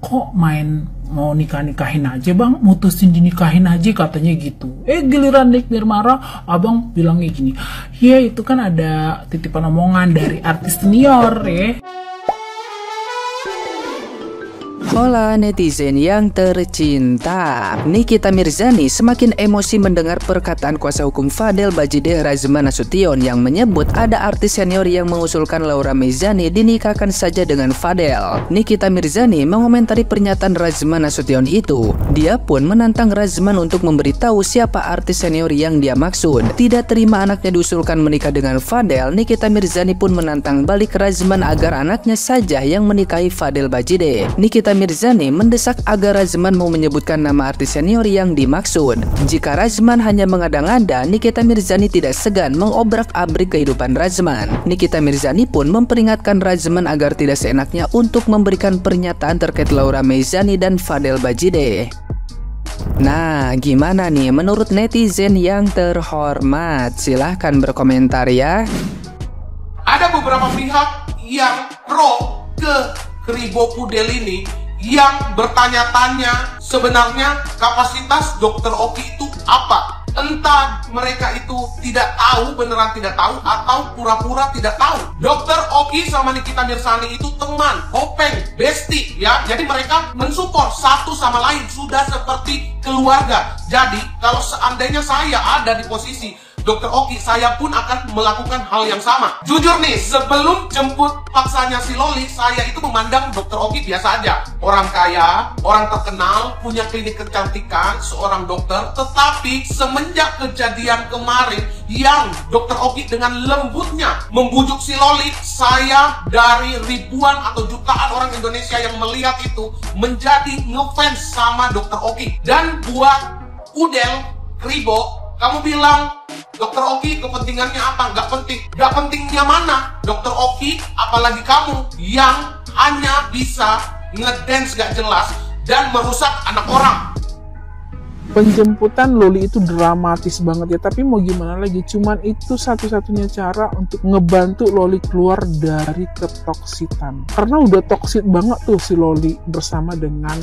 kok main mau nikahin aja bang, mutusin dinikahin aja katanya gitu. Giliran Nick marah, abang bilangnya gini, ya itu kan ada titipan omongan dari artis senior ya. Hola netizen yang tercinta, Nikita Mirzani semakin emosi mendengar perkataan kuasa hukum Fadel Bajide Razman Nasution yang menyebut ada artis senior yang mengusulkan Laura Mezani dinikahkan saja dengan Fadel. Nikita Mirzani mengomentari pernyataan Razman Nasution itu. Dia pun menantang Razman untuk memberitahu siapa artis senior yang dia maksud. Tidak terima anaknya diusulkan menikah dengan Fadel, Nikita Mirzani pun menantang balik Razman agar anaknya saja yang menikahi Fadel Bajide. Nikita Mirzani mendesak agar Razman mau menyebutkan nama artis senior yang dimaksud. Jika Razman hanya mengada-ngada, Nikita Mirzani tidak segan mengobrak-abrik kehidupan Razman. Nikita Mirzani pun memperingatkan Razman agar tidak seenaknya untuk memberikan pernyataan terkait Laura Mezani dan Fadel Bajide. Nah, gimana nih menurut netizen yang terhormat? Silahkan berkomentar ya. Ada beberapa pihak yang pro ke Kribo Kudel ini yang bertanya-tanya sebenarnya kapasitas Dr. Oki itu apa. Entah mereka itu tidak tahu, beneran tidak tahu, atau pura-pura tidak tahu. Dr. Oki sama Nikita Mirzani itu teman, kopeng, bestie ya. Jadi mereka mensupport satu sama lain, sudah seperti keluarga. Jadi kalau seandainya saya ada di posisi Dr. Oki, saya pun akan melakukan hal yang sama. Jujur nih, sebelum jemput paksanya si Loli, saya itu memandang Dr. Oki biasa aja. Orang kaya, orang terkenal, punya klinik kecantikan, seorang dokter. Tetapi semenjak kejadian kemarin yang Dr. Oki dengan lembutnya membujuk si Loli, saya dari ribuan atau jutaan orang Indonesia yang melihat itu menjadi ngefans sama Dr. Oki. Dan buat Kudel, Kribo, kamu bilang Dr. Oki kepentingannya apa? Nggak penting. Nggak pentingnya mana? Dr. Oki, apalagi kamu yang hanya bisa ngedance gak jelas dan merusak anak orang. Penjemputan Loli itu dramatis banget ya, tapi mau gimana lagi, cuman itu satu-satunya cara untuk ngebantu Loli keluar dari ketoksitan. Karena udah toksit banget tuh si Loli bersama dengan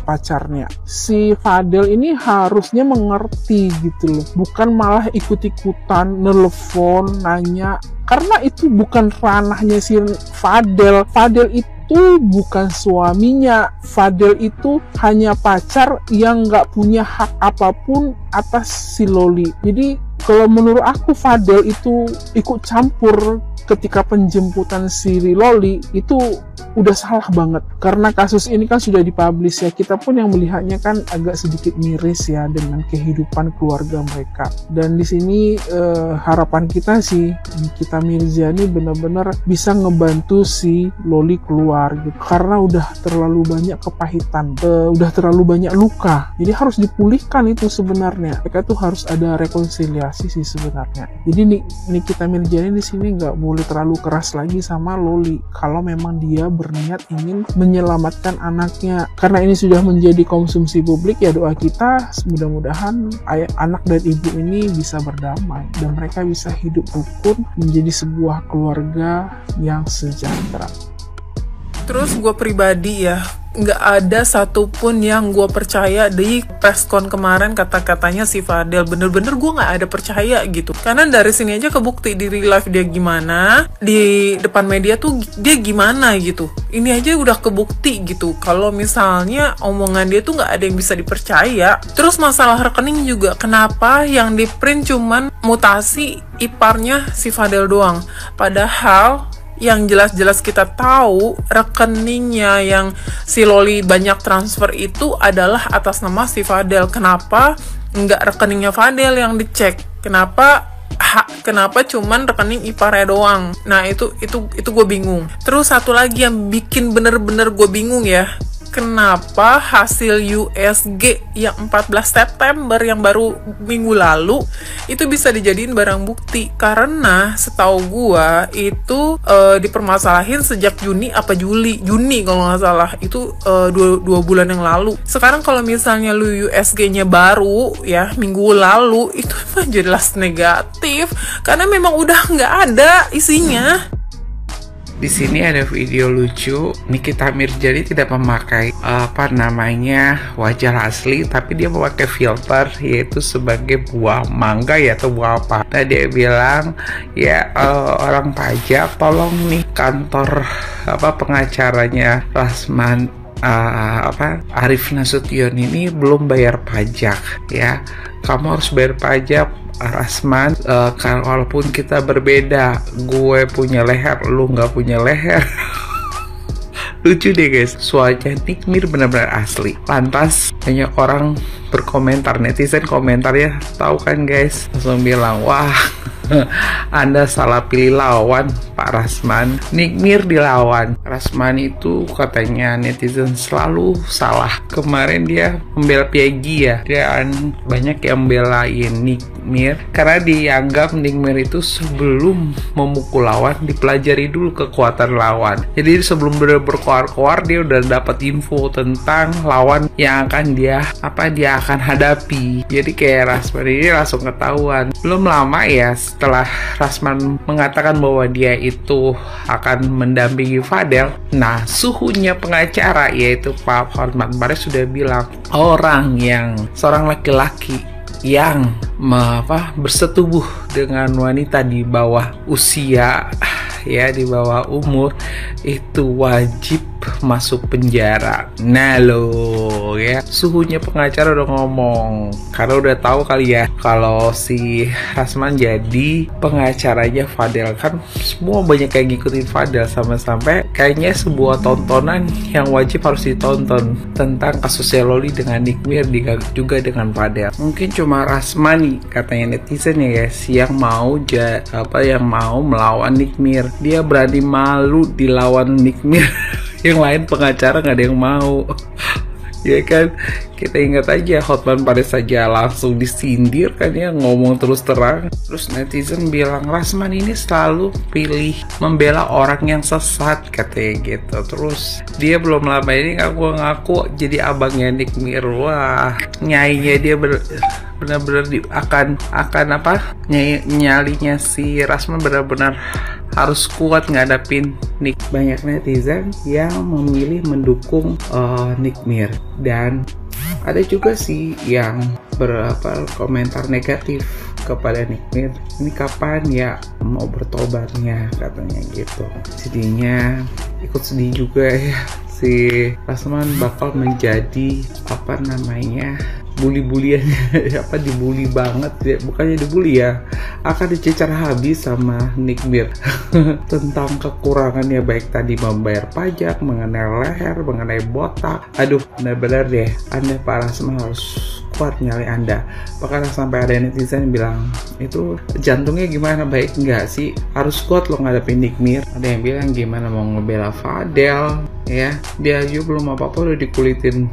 pacarnya. Si Fadel ini harusnya mengerti gitu loh, bukan malah ikut-ikutan nelfon, nanya, karena itu bukan ranahnya si Fadel. Fadel itu bukan suaminya. Fadel itu hanya pacar yang nggak punya hak apapun atas si Loli. Jadi kalau menurut aku Fadel itu ikut campur ketika penjemputan si Loli itu udah salah banget. Karena kasus ini kan sudah dipublish ya, kita pun yang melihatnya kan agak sedikit miris ya dengan kehidupan keluarga mereka. Dan di sini harapan kita sih Nikita Mirzani benar-benar bisa ngebantu si Loli keluar gitu. Karena udah terlalu banyak kepahitan, udah terlalu banyak luka. Jadi harus dipulihkan itu sebenarnya. Mereka tuh harus ada rekonsiliasi sih sebenarnya. Jadi Nikita Mirzani di sini nggak boleh terlalu keras lagi sama Loli. Kalau memang dia berniat ingin menyelamatkan anaknya, karena ini sudah menjadi konsumsi publik ya, doa kita mudah-mudahan anak dan ibu ini bisa berdamai dan mereka bisa hidup rukun menjadi sebuah keluarga yang sejahtera. Terus gue pribadi ya, nggak ada satupun yang gue percaya di preskon kemarin kata-katanya si Fadel. Bener-bener gue nggak ada percaya gitu. Karena dari sini aja kebukti di real life dia gimana, di depan media tuh dia gimana gitu. Ini aja udah kebukti gitu. Kalau misalnya omongan dia tuh nggak ada yang bisa dipercaya. Terus masalah rekening juga, kenapa yang di print cuman mutasi iparnya si Fadel doang? Padahal yang jelas-jelas kita tahu rekeningnya yang si Loli banyak transfer itu adalah atas nama si Fadel. Kenapa nggak rekeningnya Fadel yang dicek? Kenapa cuman rekening iparnya doang? Nah itu gue bingung. Terus satu lagi yang bikin bener-bener gue bingung ya, kenapa hasil USG yang 14 September yang baru minggu lalu itu bisa dijadiin barang bukti? Karena setahu gua itu dipermasalahin sejak Juni kalau nggak salah, itu 2 bulan yang lalu. Sekarang kalau misalnya lu USG-nya baru ya minggu lalu, itu mah jelas negatif karena memang udah nggak ada isinya. Di sini ada video lucu. Nikita Mirzani tidak memakai wajah asli, tapi dia memakai filter, yaitu sebagai buah mangga ya, atau buah apa. Nah, dia bilang ya orang pajak, tolong nih kantor pengacaranya Rasman Arief Nasution ini belum bayar pajak ya. Kamu harus bayar pajak, Rasman. Walaupun kita berbeda, gue punya leher, lu nggak punya leher. Lucu deh guys, suaranya Nick Mir benar-benar asli. Lantas banyak orang berkomentar, netizen komentarnya, tahu kan guys, langsung bilang, wah Anda salah pilih lawan Pak Rasman, Nick Mir dilawan. Rasman itu katanya netizen selalu salah. Kemarin dia membela Peggy ya, dan banyak yang belain Nick Mir karena dianggap Nick Mir itu sebelum memukul lawan dipelajari dulu kekuatan lawan. Jadi sebelum berkoar-koar dia udah dapat info tentang lawan yang akan dia akan hadapi. Jadi kayak Rasman ini langsung ketahuan. Belum lama ya setelah Rasman mengatakan bahwa dia itu akan mendampingi Fadel, nah suhunya pengacara yaitu Pak Hotman Paris sudah bilang seorang laki-laki yang bersetubuh dengan wanita di bawah usia ya, di bawah umur, itu wajib masuk penjara. Nah lo ya, suhunya pengacara udah ngomong karena udah tahu kali ya kalau si Rasman jadi pengacaranya Fadel. Kan semua banyak yang ngikutin Fadel, sampai kayaknya sebuah tontonan yang wajib harus ditonton tentang kasusnya Loli dengan Nick Mir juga dengan Fadel. Mungkin cuma Rasman nih katanya netizen ya guys yang mau melawan Nick Mir. Dia berani malu dilawan Nick Mir. Yang lain pengacara nggak ada yang mau. Ya kan, kita ingat aja Hotman Paris saja langsung disindir kan ya, ngomong terus terang. Terus netizen bilang Rasman ini selalu pilih membela orang yang sesat katanya gitu. Terus dia belum lama ini ngaku jadi abangnya Nick Mir. Wah, nyainya dia benar-benar nyalinya si Rasman benar-benar harus kuat ngadapin Nick. Banyak netizen yang memilih mendukung Nick Mir, dan ada juga sih yang komentar negatif kepada Nick Mir. Ini kapan ya mau bertobatnya katanya gitu. Jadinya ikut sedih juga ya, si Rasman bakal menjadi bully-bulian dibully banget ya, bukannya dibully ya, akan dicecar habis sama Nick Mir tentang kekurangannya, baik tadi membayar pajak, mengenai leher, mengenai botak. Aduh, benar-benar deh, Anda Pak Rasman harus kuat nyali Anda. Bahkan sampai ada netizen yang bilang, itu jantungnya gimana, baik nggak sih, harus kuat lo ngadepin Nick Mir. Ada yang bilang gimana mau ngebela Fadel ya, dia juga belum apa-apa udah dikulitin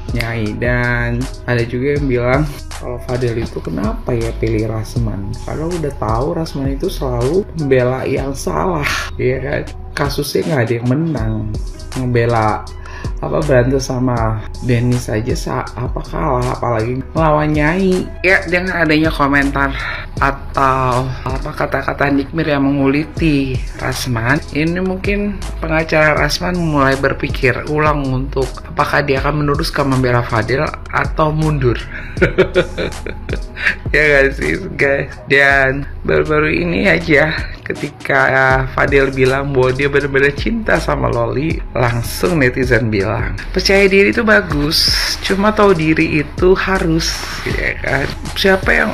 Nyai. Dan ada juga yang bilang kalau Fadel itu kenapa ya pilih Rasman, kalau udah tahu Rasman itu selalu membela yang salah ya kan, kasusnya nggak ada yang menang. Ngebela berantem sama Dennis aja kalah, apalagi melawan Nyai ya. Dengan adanya komentar atau kata-kata Nick Mir yang menguliti Rasman, ini mungkin pengacara Rasman mulai berpikir ulang untuk apakah dia akan meneruskan membela Fadel atau mundur. Ya gak sih guys. Dan baru-baru ini aja ketika Fadel bilang bahwa dia benar-benar cinta sama Loli, langsung netizen bilang percaya diri itu bagus, cuma tahu diri itu harus, ya kan. Siapa yang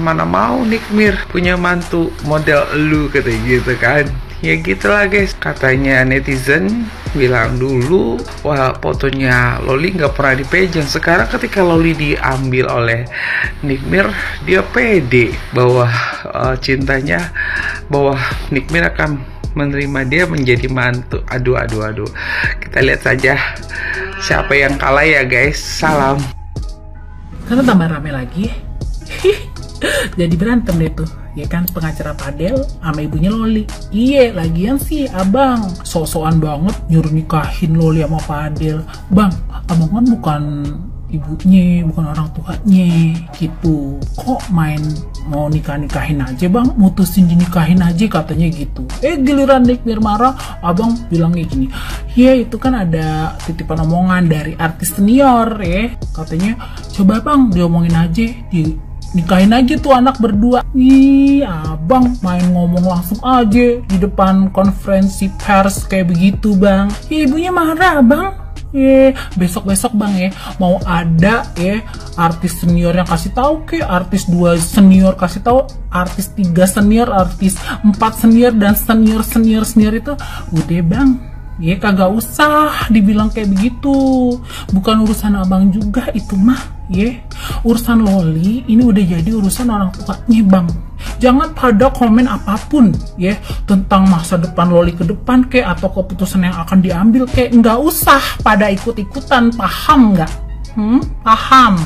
mana mau Nick Mir punya mantu model lu, katanya gitu kan. Ya gitulah guys, katanya netizen bilang dulu wah fotonya Loli nggak pernah dipegang. Sekarang ketika Loli diambil oleh Nick Mir, dia pede bahwa cintanya, bahwa Nick Mir akan menerima dia menjadi mantu. Aduh. Kita lihat saja siapa yang kalah ya guys. Salam. Karena tambah rame lagi. Jadi berantem deh tuh, ya kan, pengacara Fadel sama ibunya Loli. Iya, lagian sih abang sok-sokan banget nyuruh nikahin Loli sama Fadel. Bang, abang kan bukan ibunya, bukan orang tuanya gitu. Kok main mau nikahin aja bang, mutusin dinikahin aja katanya gitu. Giliran Nick marah, abang bilangnya gini, ya itu kan ada titipan omongan dari artis senior ya, katanya coba bang diomongin aja, nikahin aja tuh anak berdua. Ih, abang main ngomong langsung aja di depan konferensi pers kayak begitu bang. Ibunya marah bang. Besok-besok bang ya, mau ada artis senior yang kasih tahu ke artis 2 senior kasih tahu, artis 3 senior, artis 4 senior, dan senior itu udah bang. Kagak usah dibilang kayak begitu. Bukan urusan abang juga itu mah. Urusan Loli ini udah jadi urusan orang tuanya bang. Jangan pada komen apapun tentang masa depan Loli ke depan atau keputusan yang akan diambil nggak usah pada ikut-ikutan, paham nggak? Paham?